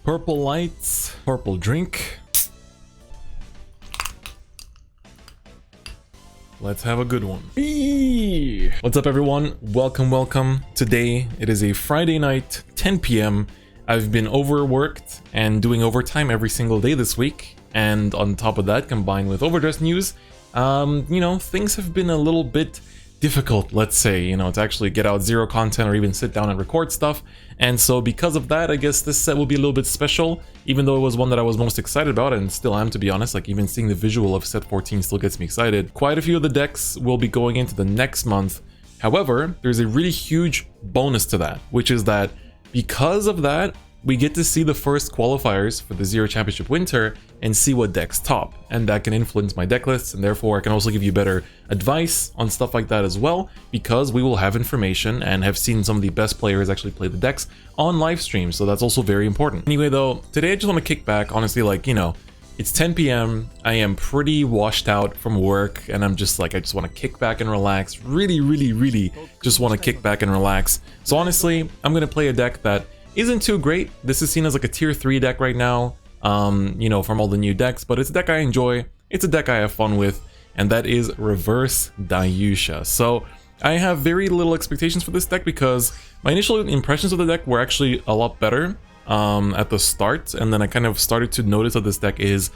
Purple lights, purple drink. Let's have a good one. Eee! What's up everyone? Welcome. Today it is a Friday night, 10 p.m. I've been overworked and doing overtime every single day this week. And on top of that, combined with overdress news, things have been a little bit difficult, let's say, to actually get out zero content or even sit down and record stuff. And so because of that, I guess this set will be a little bit special, even though it was one that I was most excited about and still am, to be honest. Like, even seeing the visual of set 14 still gets me excited. Quite a few of the decks will be going into the next month. However, there's a really huge bonus to that, which is that because of that, we get to see the first qualifiers for the Zero Championship Winter and see what decks top, and that can influence my deck lists, and therefore I can also give you better advice on stuff like that as well, because we will have information and have seen some of the best players actually play the decks on live stream, so that's also very important. Anyway though, today I just want to kick back, honestly, it's 10 p.m, I am pretty washed out from work, and I'm just like, I just want to kick back and relax, really just want to kick back and relax. So honestly, I'm going to play a deck that isn't too great. This is seen as like a tier 3 deck right now, from all the new decks, but it's a deck I enjoy, it's a deck I have fun with, and that is Reverse Daiyusha. So I have very little expectations for this deck because my initial impressions of the deck were actually a lot better at the start, and then I kind of started to notice that this deck is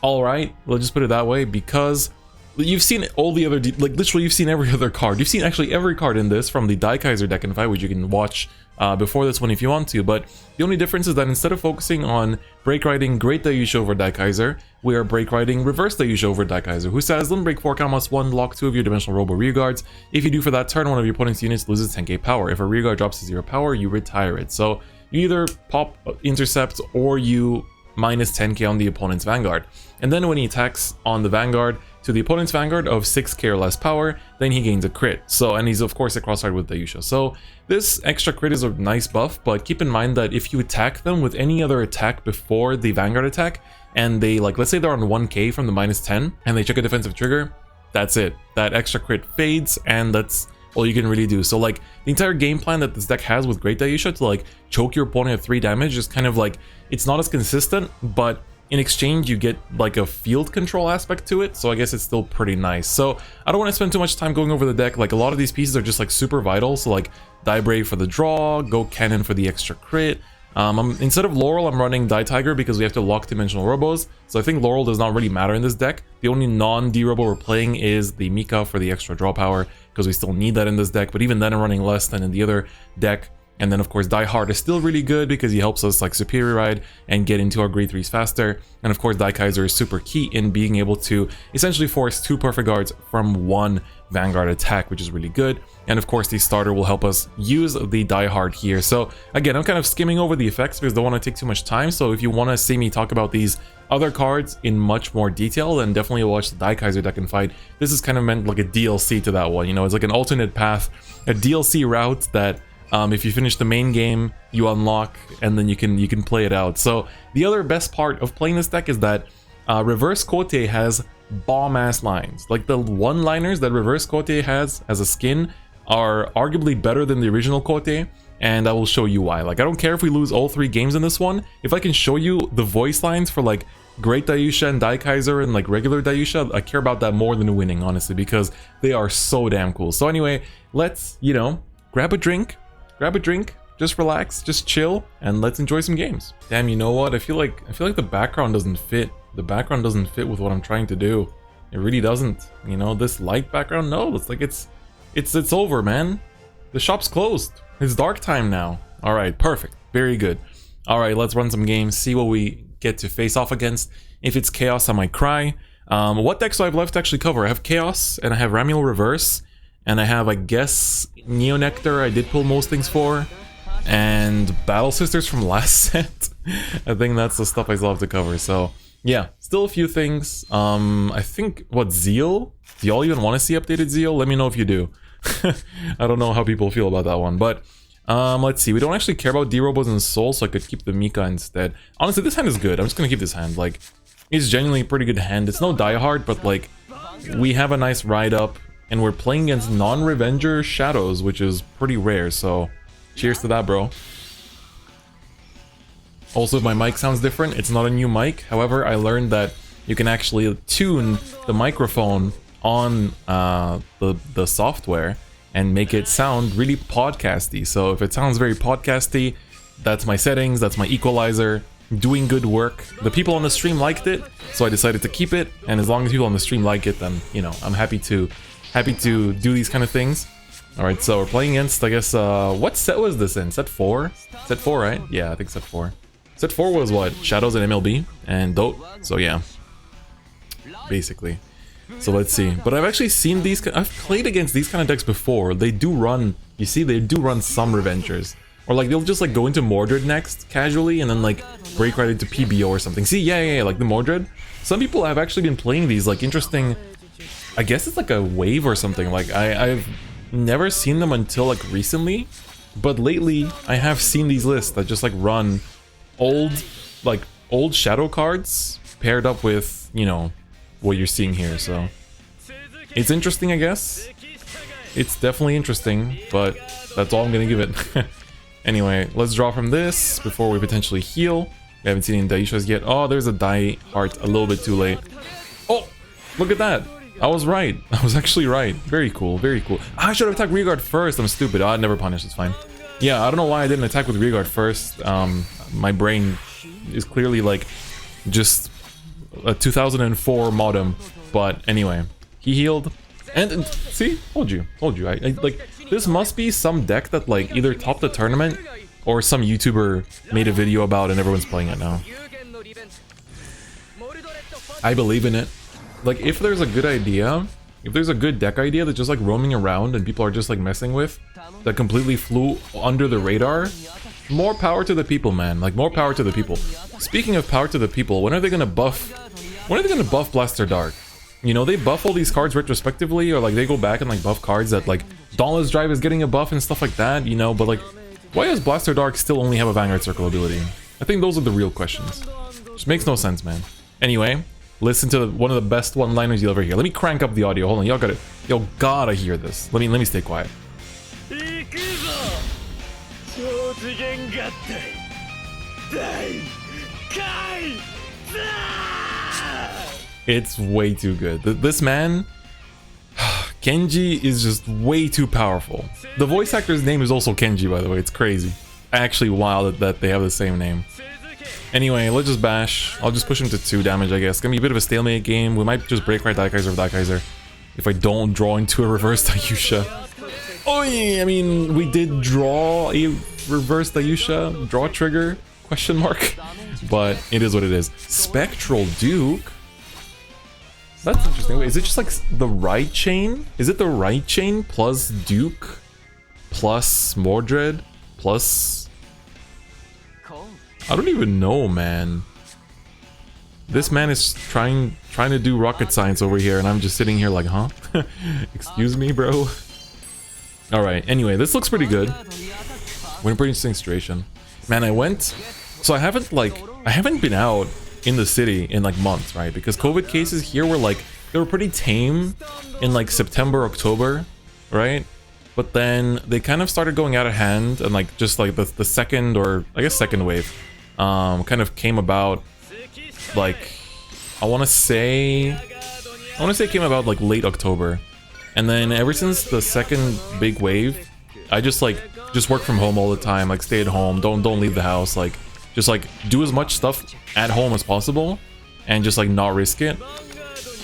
alright, let's just put it that way, because you've seen all the other, literally you've seen every other card. You've seen actually every card in this from the Daikaiser deck in fight, which you can watch before this one if you want to, but the only difference is that instead of focusing on break riding Great Daiyusha over Daikaiser, we are break riding Reverse Daiyusha over Daikaiser, who says limit break 4 count +1, lock 2 of your Dimensional Robo rear guards. If you do for that turn, one of your opponent's units loses 10k power. If a rear guard drops to 0 power, you retire it. So you either pop intercept or you minus 10k on the opponent's Vanguard. And then when he attacks on the Vanguard to the opponent's Vanguard of 6k or less power, then he gains a crit. So, and he's of course a crossfire with Daiyusha. So this extra crit is a nice buff, but keep in mind that if you attack them with any other attack before the Vanguard attack, and they, let's say they're on 1k from the -10, and they check a defensive trigger, that's it. That extra crit fades, and that's all you can really do. So the entire game plan that this deck has with Great Daiyusha to choke your opponent at 3 damage is kind of it's not as consistent, but in exchange you get a field control aspect to it, so I guess it's still pretty nice. So I don't want to spend too much time going over the deck. A lot of these pieces are just super vital, so Die Brave for the draw, go Cannon for the extra crit. Instead of Laurel, I'm running Die Tiger because we have to lock Dimensional Robos, so I think Laurel does not really matter in this deck. The only non-D Robo we're playing is the Mika for the extra draw power, because we still need that in this deck, but even then I'm running less than in the other deck. And then of course Die Hard is still really good because he helps us Superior Ride and get into our grade 3s faster. And of course Daikaiser is super key in being able to essentially force 2 perfect guards from 1 Vanguard attack, which is really good. And of course the starter will help us use the Die Hard here. So again, I'm kind of skimming over the effects because I don't want to take too much time. So if you want to see me talk about these other cards in much more detail, then definitely watch the Daikaiser deck and fight. This is kind of meant like a DLC to that one, it's like an alternate path, a DLC route that if you finish the main game, you unlock, and then you can play it out. So the other best part of playing this deck is that Reverse Kote has bomb-ass lines. The one-liners that Reverse Kote has as a skin are arguably better than the original Kote, and I will show you why. I don't care if we lose all 3 games in this one. If I can show you the voice lines for Great Daiyusha and Daikaiser and regular Daiyusha, I care about that more than winning, honestly, because they are so damn cool. So anyway, let's, grab a drink, just relax, just chill, and let's enjoy some games. Damn, you know what? I feel like the background doesn't fit. The background doesn't fit with what I'm trying to do. It really doesn't. This light background, no, it's over, man. The shop's closed. It's dark time now. All right, perfect. Very good. All right, let's run some games, see what we get to face off against. If it's Chaos, I might cry. What decks do I have left to actually cover? I have Chaos, and I have Ramiel Reverse, and I have, I guess, Neo Nectar I did pull most things for, and Battle Sisters from last set. I think that's the stuff I still have to cover, so yeah, still a few things. I think, Zeal? Do y'all even want to see updated Zeal? Let me know if you do. I don't know how people feel about that one, but let's see. We don't actually care about D-Robos and Soul, so I could keep the Mika instead. Honestly, this hand is good. I'm just gonna keep this hand. It's genuinely a pretty good hand. It's no Die Hard, but we have a nice ride up, and we're playing against non-Revenger Shadows, which is pretty rare, so cheers to that, bro. Also, if my mic sounds different, it's not a new mic. However, I learned that you can actually tune the microphone on the software and make it sound really podcasty. So if it sounds very podcasty, that's my settings, that's my equalizer, doing good work. The people on the stream liked it, so I decided to keep it, and as long as people on the stream like it, then, you know, I'm happy to do these kind of things. Alright, so we're playing against, I guess, what set was this in? Set 4? Set 4, right? Yeah, I think set 4. Set 4 was what? Shadows and MLB and Dot, so yeah. Basically. So let's see. But I've actually seen these, I've played against these kind of decks before. They do run, you see, they do run some Revengers. Or like, they'll just like go into Mordred next, casually, and then like break right into PBO or something. See, yeah, like the Mordred. Some people have actually been playing these, like interesting, I guess it's like a wave or something. Like, I've never seen them until like recently. But lately, I have seen these lists that just like run old shadow cards paired up with, you know, what you're seeing here, so it's interesting, I guess. It's definitely interesting, but that's all I'm gonna give it. Anyway, let's draw from this before we potentially heal. We haven't seen any Daiyushas yet. Oh, there's a Die Heart a little bit too late. Oh, look at that. I was right. I was actually right. Very cool, very cool. I should have attacked Rearguard first. I'm stupid. I'd never punish. It's fine. Yeah, I don't know why I didn't attack with Rearguard first. My brain is clearly like just a 2004 modem, but anyway, he healed, and see, told you, I like, this must be some deck that like either topped the tournament or some YouTuber made a video about and everyone's playing it now. I believe in it. Like, if there's a good idea, if there's a good deck idea that's just like roaming around and people are just like messing with, that completely flew under the radar, more power to the people, man. Like, more power to the people. Speaking of power to the people, when are they gonna buff Blaster Dark? You know, they buff all these cards retrospectively, or like they go back and like buff cards that like Dauntless Drive is getting a buff and stuff like that, you know, but like, why does Blaster Dark still only have a Vanguard Circle ability? I think those are the real questions. Which makes no sense, man. Anyway, listen to one of the best one-liners you'll ever hear. Let me crank up the audio. Hold on, y'all gotta hear this. Let me stay quiet. It's way too good. This man, Kenji, is just way too powerful. The voice actor's name is also Kenji, by the way. It's crazy. Actually wild that they have the same name. Anyway, let's just bash. I'll just push him to 2 damage, I guess. It's gonna be a bit of a stalemate game. We might just break right Daikaiser with Daikaiser if I don't draw into a Reverse Daiyusha. Oh yeah, I mean, we did draw a Reverse Daiyusha draw trigger, question mark, but it is what it is. Spectral Duke? That's interesting. Wait, is it just like the right chain? Is it the right chain plus Duke plus Mordred plus... I don't even know, man. This man is trying to do rocket science over here, and I'm just sitting here like, huh? Excuse me, bro. Alright, anyway, this looks pretty good. We're in a pretty interesting situation. Man, so I haven't been out in the city in like months, right? Because COVID cases here were like, they were pretty tame in like September, October, right? But then they kind of started going out of hand, and like just like the second, or I guess second wave kind of came about, like, I want to say it came about like late October. And then ever since the second big wave, I just work from home all the time, like stay at home, don't leave the house, like just like do as much stuff at home as possible and just like not risk it.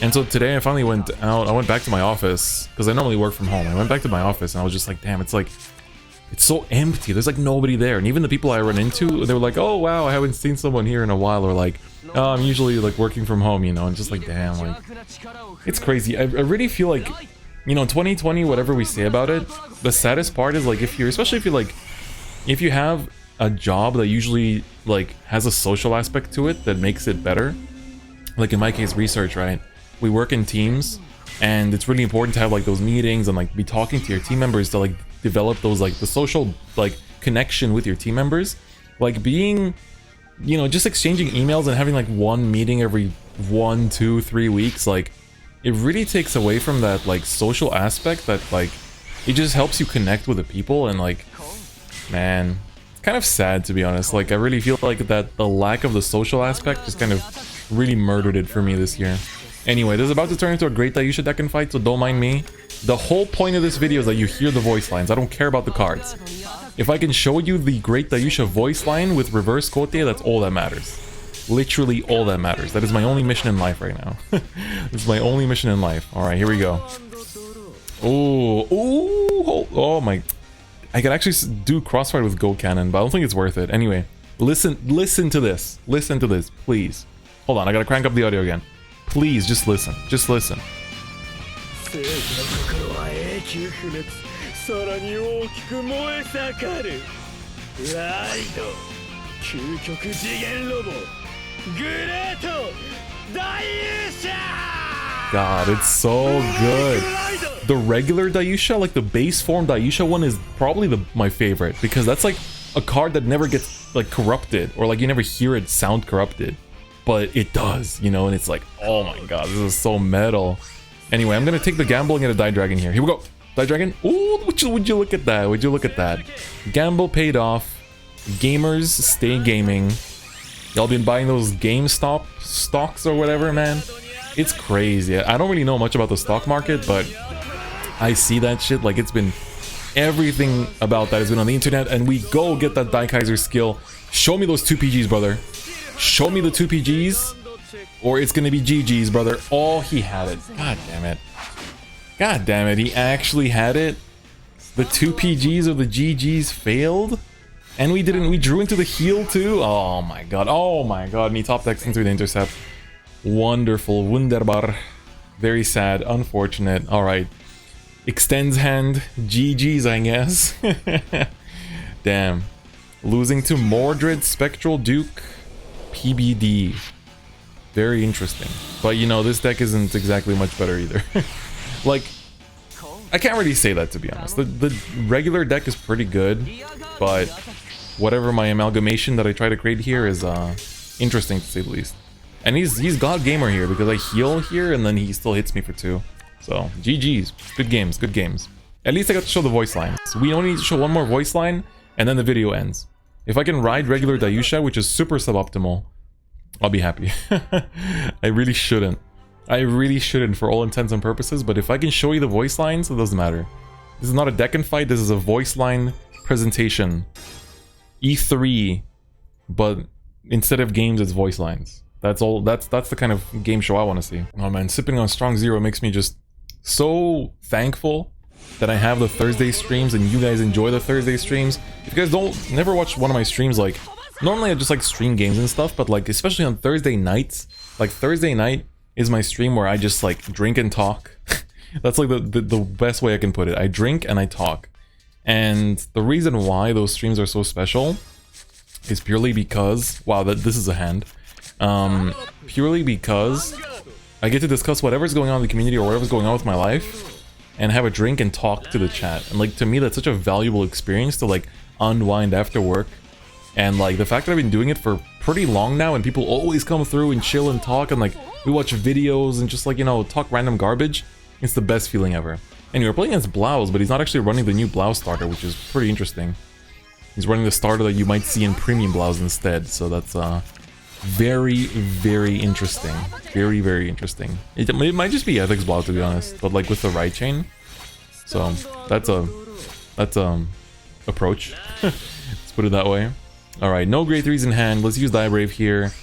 And so today I finally went out. I went back to my office because I normally work from home. I went back to my office and I was just like, damn, it's so empty. There's like nobody there. And even the people I run into, they were like, oh wow, I haven't seen someone here in a while, or like, oh, I'm usually like working from home, you know. And just like, damn, like, it's crazy. I really feel like, you know, 2020, whatever we say about it, the saddest part is like, especially if you have a job that usually like has a social aspect to it that makes it better, like in my case, research, right? We work in teams, and it's really important to have like those meetings and like be talking to your team members to like develop those like the social like connection with your team members. Like being, you know, just exchanging emails and having like one meeting every 1, 2, 3 weeks, like it really takes away from that like social aspect that like it just helps you connect with the people. And like, man, kind of sad, to be honest. Like, I really feel like that the lack of the social aspect just kind of really murdered it for me this year. Anyway, this is about to turn into a great Daiyusha deck and fight, so don't mind me. The whole point of this video is that you hear the voice lines. I don't care about the cards. If I can show you the great Daiyusha voice line with reverse Kote, that's all that matters. Literally all that matters. That is my only mission in life right now. This is my only mission in life. Alright, here we go. Oh my... I could actually do crossfire with Go Cannon, but I don't think it's worth it. Anyway, listen to this. Listen to this, please. Hold on, I gotta crank up the audio again. Please, just listen. Just listen. God, it's so good. The regular Daiyusha, like the base form Daiyusha one, is probably my favorite, because that's like a card that never gets like corrupted, or like you never hear it sound corrupted, but it does, you know, and it's like, oh my god, this is so metal. Anyway, I'm gonna take the gamble and get a Die Dragon here. Here we go. Die Dragon. Ooh, would you look at that? Would you look at that? Gamble paid off. Gamers stay gaming. Y'all been buying those GameStop stocks or whatever, man? It's crazy. I don't really know much about the stock market, but I see that shit. Like, it's been... Everything about that has been on the internet, and we go get that Daikaiser skill. Show me those 2 PGs, brother. Show me the 2 PGs, or it's gonna be GG's, brother. Oh, he had it. God damn it. God damn it, he actually had it. The 2 PGs or the GGs failed? And we drew into the heal too? Oh my god, and he top decks into the intercept. Wonderful, wunderbar. Very sad, unfortunate. Alright. Extends hand, GG's, I guess. Damn. Losing to Mordred, Spectral Duke, PBD. Very interesting. But you know, this deck isn't exactly much better either. Like, I can't really say that, to be honest. The regular deck is pretty good, but whatever my amalgamation that I try to create here is interesting to say the least. And he's God Gamer here, because I heal here and then he still hits me for 2. So, GG's. Good games, good games. At least I got to show the voice lines. We only need to show one more voice line, and then the video ends. If I can ride regular Daiyusha, which is super suboptimal, I'll be happy. I really shouldn't. I really shouldn't for all intents and purposes, but if I can show you the voice lines, it doesn't matter. This is not a deck and fight, this is a voice line presentation. E3, but instead of games, it's voice lines. That's all. That's the kind of game show I want to see. Oh man, sipping on Strong Zero makes me just so thankful that I have the Thursday streams and you guys enjoy the Thursday streams. If you guys never watch one of my streams, like, normally I just like stream games and stuff, but like, especially on Thursday nights, like Thursday night is my stream where I just like drink and talk. That's like the best way I can put it. I drink and I talk. And the reason why those streams are so special is purely because, wow, this is a hand. Purely because I get to discuss whatever's going on in the community or whatever's going on with my life and have a drink and talk to the chat. And like, to me, that's such a valuable experience to like unwind after work. And like, the fact that I've been doing it for pretty long now and people always come through and chill and talk and like, we watch videos and just like, you know, talk random garbage. It's the best feeling ever. Anyway, we're playing against Blau's, but he's not actually running the new Blau starter, which is pretty interesting. He's running the starter that you might see in premium Blau's instead, so that's very, very interesting. Very, very interesting. It might just be Ethics Blau, to be honest, but like with the right chain. So that's approach. Let's put it that way. Alright, no grade 3s in hand. Let's use Die Brave here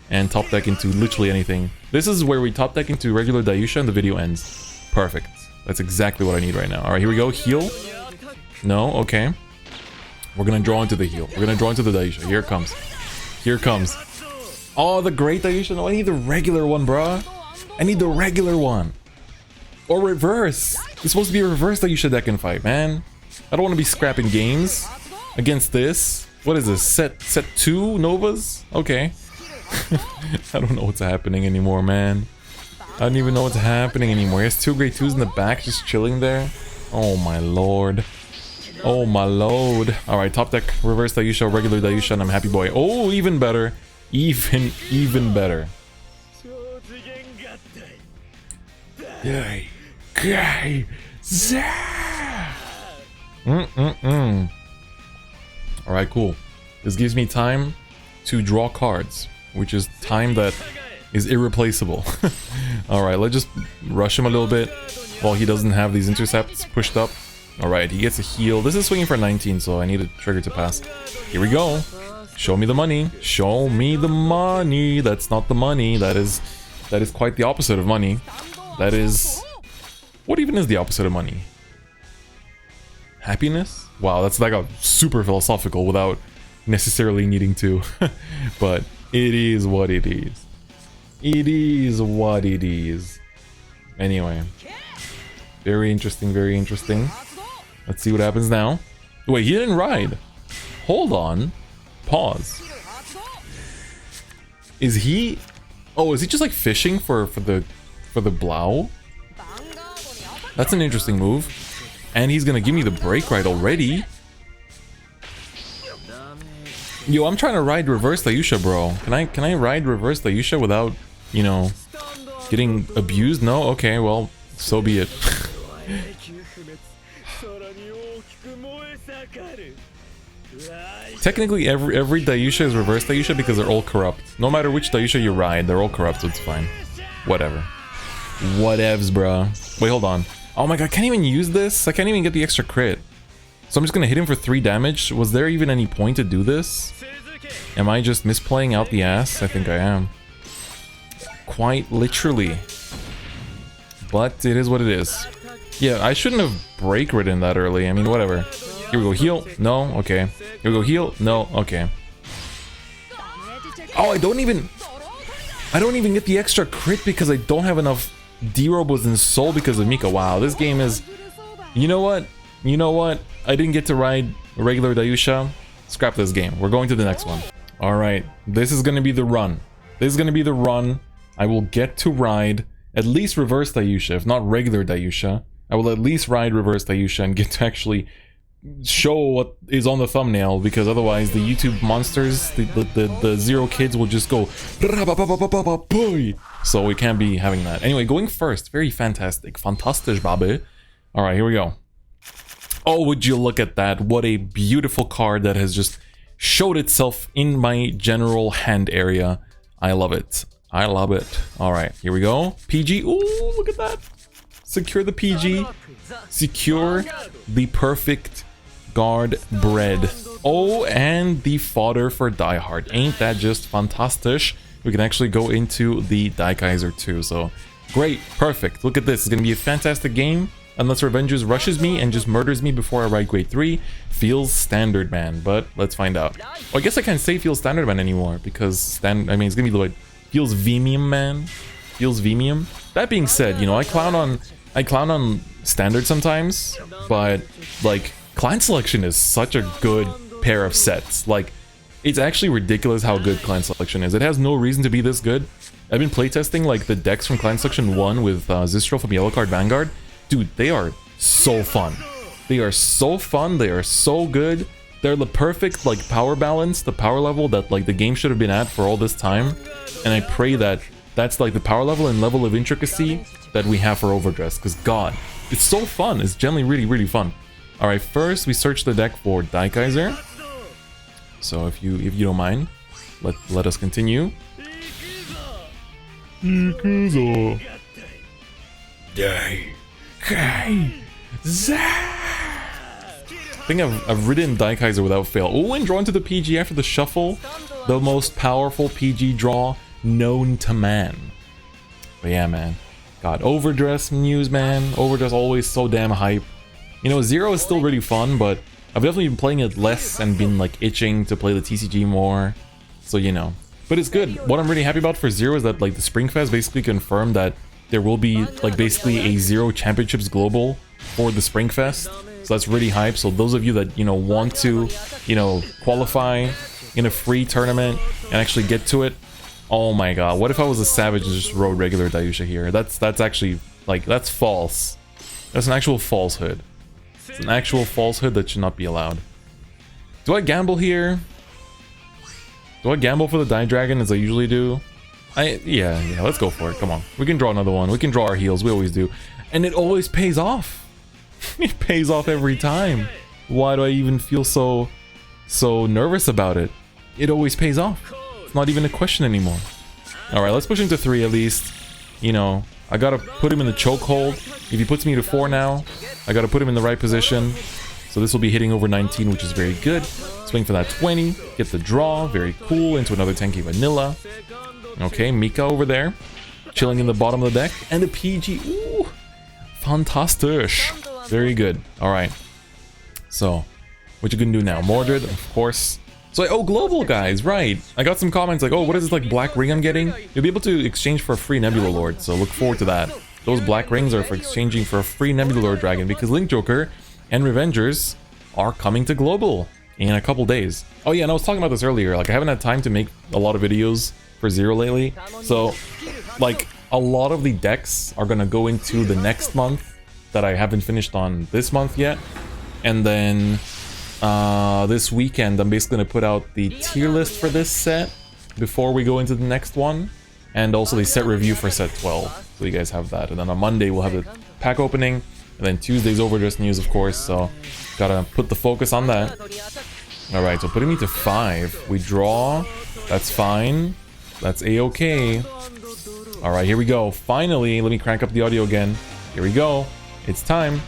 and top deck into literally anything. This is where we top deck into regular Daiyusha and the video ends. Perfect. That's exactly what I need right now. Alright, here we go. Heal. No, okay. We're gonna draw into the heal. We're gonna draw into the Daiyusha. Here it comes. Here it comes. Oh, the great Daiyusha. No, I need the regular one, bruh. I need the regular one. Or reverse. It's supposed to be a reverse Daiyusha deck and fight, man. I don't want to be scrapping games against this. What is this? Set 2 Novas? Okay. I don't know what's happening anymore, man. I don't even know what's happening anymore. He has 2 grade 2s in the back just chilling there. Oh my lord. Oh my lord. Alright, top deck, reverse Daiyusha, regular Daiyusha, and I'm happy boy. Oh, even better. Even better. Yay. Yay. Alright, cool. This gives me time to draw cards, which is time that is irreplaceable. Alright, let's just rush him a little bit while he doesn't have these intercepts pushed up. Alright, he gets a heal. This is swinging for 19, so I need a trigger to pass. Here we go. Show me the money. Show me the money. That's not the money. That is quite the opposite of money. That is... What even is the opposite of money? Happiness? Wow, that's like a super philosophical without necessarily needing to. But it is what it is. It is what it is. Anyway. Very interesting, very interesting. Let's see what happens now. Wait, he didn't ride. Hold on. Pause. Is he... Oh, is he just like fishing for the Blou? That's an interesting move. And he's gonna give me the break right already. Yo, I'm trying to ride Reverse Daiyusha, bro. Can I ride Reverse Daiyusha without, you know, getting abused? No? Okay, well, so be it. Technically, every Daiyusha is Reverse Daiyusha because they're all corrupt. No matter which Daiyusha you ride, they're all corrupt, so it's fine. Whatever. Whatevs, bro. Wait, hold on. Oh my god, I can't even use this? I can't even get the extra crit. So I'm just gonna hit him for 3 damage. Was there even any point to do this? Am I just misplaying out the ass? I think I am. Quite literally. But it is what it is. Yeah, I shouldn't have break ridden that early. I mean, whatever. Here we go, heal. No, okay. Here we go, heal. No, okay. Oh, I don't even get the extra crit because I don't have enough D-Robos in Soul because of Mika. Wow, this game is... You know what? You know what? I didn't get to ride regular Daiyusha. Scrap this game. We're going to the next one. Alright, this is gonna be the run. This is gonna be the run. I will get to ride at least Reverse Daiyusha, if not regular Daiyusha. I will at least ride Reverse Daiyusha and get to actually show what is on the thumbnail, because otherwise the YouTube monsters, the Zero kids will just go. So we can't be having that. Anyway, going first. Very fantastic. Fantastisch, Babe. Alright, here we go. Oh, would you look at that. What a beautiful card that has just showed itself in my general hand area. I love it. I love it. Alright, here we go. PG. Ooh, look at that. Secure the PG. Secure the perfect guard bread. Oh, and the fodder for Die Hard. Ain't that just fantastic? We can actually go into the Daikaiser too. So great. Perfect. Look at this. It's going to be a fantastic game. Unless Revengers rushes me and just murders me before I ride grade 3. Feels standard, man. But let's find out. Well, I guess I can't say feels standard, man, anymore. Because, I mean, it's going to be like... Feels Vimium, man. Feels Vimium. That being said, you know, I clown on standard sometimes. But, like, Clan Selection is such a good pair of sets. Like, it's actually ridiculous how good Clan Selection is. It has no reason to be this good. I've been playtesting, like, the decks from Clan Selection 1 with Zistro from Yellow Card Vanguard. Dude, they are so fun. They are so fun. They are so good. They're the perfect, like, power balance, the power level that, like, the game should have been at for all this time. And I pray that that's, like, the power level and level of intricacy that we have for Overdress. Because, God, it's so fun. It's generally really, really fun. Alright, first we search the deck for Daikaiser. So if you don't mind, let us continue. Ikuzo. I think I've ridden Daikaiser without fail. Oh, and drawn to the PG after the shuffle. The most powerful PG draw known to man. But yeah, man. God, Overdress news, man. Overdress always so damn hype. You know, Zero is still really fun, but I've definitely been playing it less and been, like, itching to play the TCG more. So, you know. But it's good. What I'm really happy about for Zero is that, like, the Springfest basically confirmed that there will be, like, basically a Zero Championships Global for the Springfest. So that's really hype. So those of you that, you know, want to, you know, qualify in a free tournament and actually get to it. Oh my god, what if I was a savage and just rode regular Daiyusha here? That's actually, like, that's false. That's an actual falsehood. It's an actual falsehood that should not be allowed. Do I gamble here? Do I gamble for the Die Dragon as I usually do? Yeah, let's go for it. Come on. We can draw another one. We can draw our heals. We always do. And it always pays off. It pays off every time. Why do I even feel so so nervous about it. It always pays off. It's not even a question anymore. Alright, let's push him to 3 at least. You know, I gotta put him in the chokehold. If he puts me to 4 now, I gotta put him in the right position. So this will be hitting over 19, which is very good. Swing for that 20. Get the draw. Very cool. Into another 10k vanilla. Okay, Mika over there. Chilling in the bottom of the deck. And the PG. Ooh, fantastic. Very good. Alright. So, what you gonna do now? Mordred, of course. So, oh, global guys, right. I got some comments like, oh, what is this like black ring I'm getting? You'll be able to exchange for a free Nebula Lord, so look forward to that. Those black rings are for exchanging for a free Nebula Lord dragon because Link Joker and Revengers are coming to global in a couple days. Oh yeah, and I was talking about this earlier, like I haven't had time to make a lot of videos for Zero lately, so like a lot of the decks are gonna go into the next month that I haven't finished on this month yet, and then this weekend I'm basically gonna put out the tier list for this set before we go into the next one, and also the set review for set 12, so you guys have that. And then on Monday we'll have the pack opening, and then Tuesday's Overdress news, of course, so gotta put the focus on that. Alright, so putting me to 5. We draw. That's fine. That's a-okay. Alright, here we go. Finally, let me crank up the audio again. Here we go. It's time.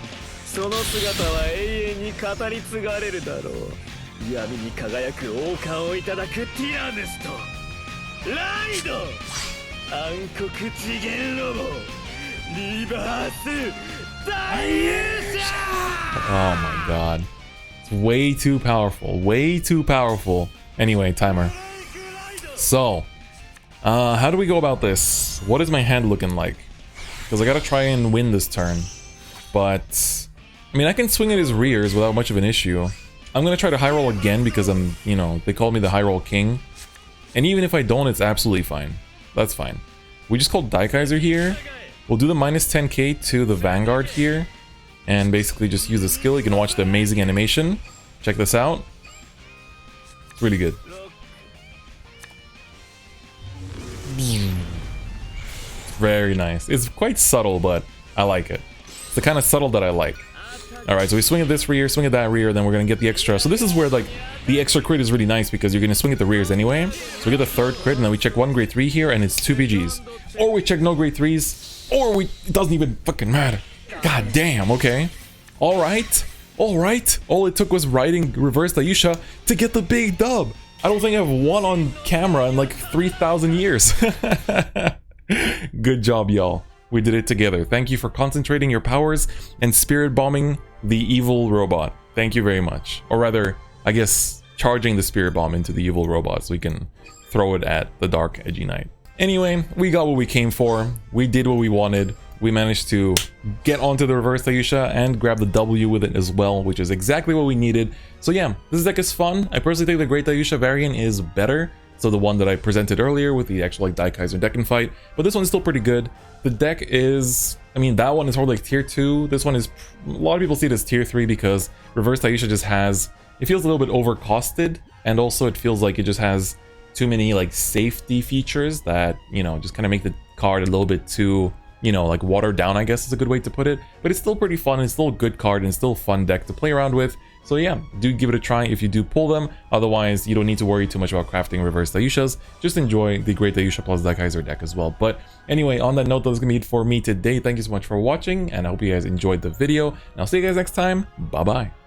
Oh my god. It's way too powerful. Way too powerful. Anyway, timer. So, how do we go about this? What is my hand looking like? Because I gotta try and win this turn. But, I mean, I can swing at his rears without much of an issue. I'm gonna try to high roll again because I'm, you know, they call me the high roll king. And even if I don't, it's absolutely fine. That's fine. We just called Daikaiser here. We'll do the minus 10k to the Vanguard here. And basically just use the skill. You can watch the amazing animation. Check this out. It's really good. Very nice. It's quite subtle, but I like it. It's the kind of subtle that I like. Alright, so we swing at this rear, swing at that rear, then we're going to get the extra. So this is where like the extra crit is really nice because you're going to swing at the rears anyway. So we get the third crit and then we check 1 grade 3 here and it's 2 PGs. Or we check no grade 3s, or we... It doesn't even fucking matter. God damn, okay. Alright. Alright. All it took was riding Reverse Daiyusha to get the big dub. I don't think I've won on camera in like 3,000 years. Good job, y'all. We did it together. Thank you for concentrating your powers and spirit bombing the evil robot. Thank you very much. Or rather, I guess, charging the spirit bomb into the evil robot so we can throw it at the dark, edgy knight. Anyway, we got what we came for. We did what we wanted. We managed to get onto the Reverse Daiyusha and grab the W with it as well, which is exactly what we needed. So yeah, this deck is fun. I personally think the Great Daiyusha variant is better. So the one that I presented earlier with the actual like Daikaiser deck and fight, but this one's still pretty good. The deck is, I mean, that one is more like tier 2. This one is, a lot of people see it as tier 3 because Reverse Daiyusha just has, it feels a little bit overcosted, and also it feels like it just has too many like safety features that, you know, just kind of make the card a little bit too, you know, like watered down, I guess is a good way to put it. But it's still pretty fun, it's still a good card, and it's still a fun deck to play around with. So yeah, do give it a try if you do pull them. Otherwise, you don't need to worry too much about crafting Reverse Daiyushas. Just enjoy the Great Daiyusha plus Daikaiser deck as well. But anyway, on that note, that's gonna be it for me today. Thank you so much for watching, and I hope you guys enjoyed the video. And I'll see you guys next time. Bye-bye.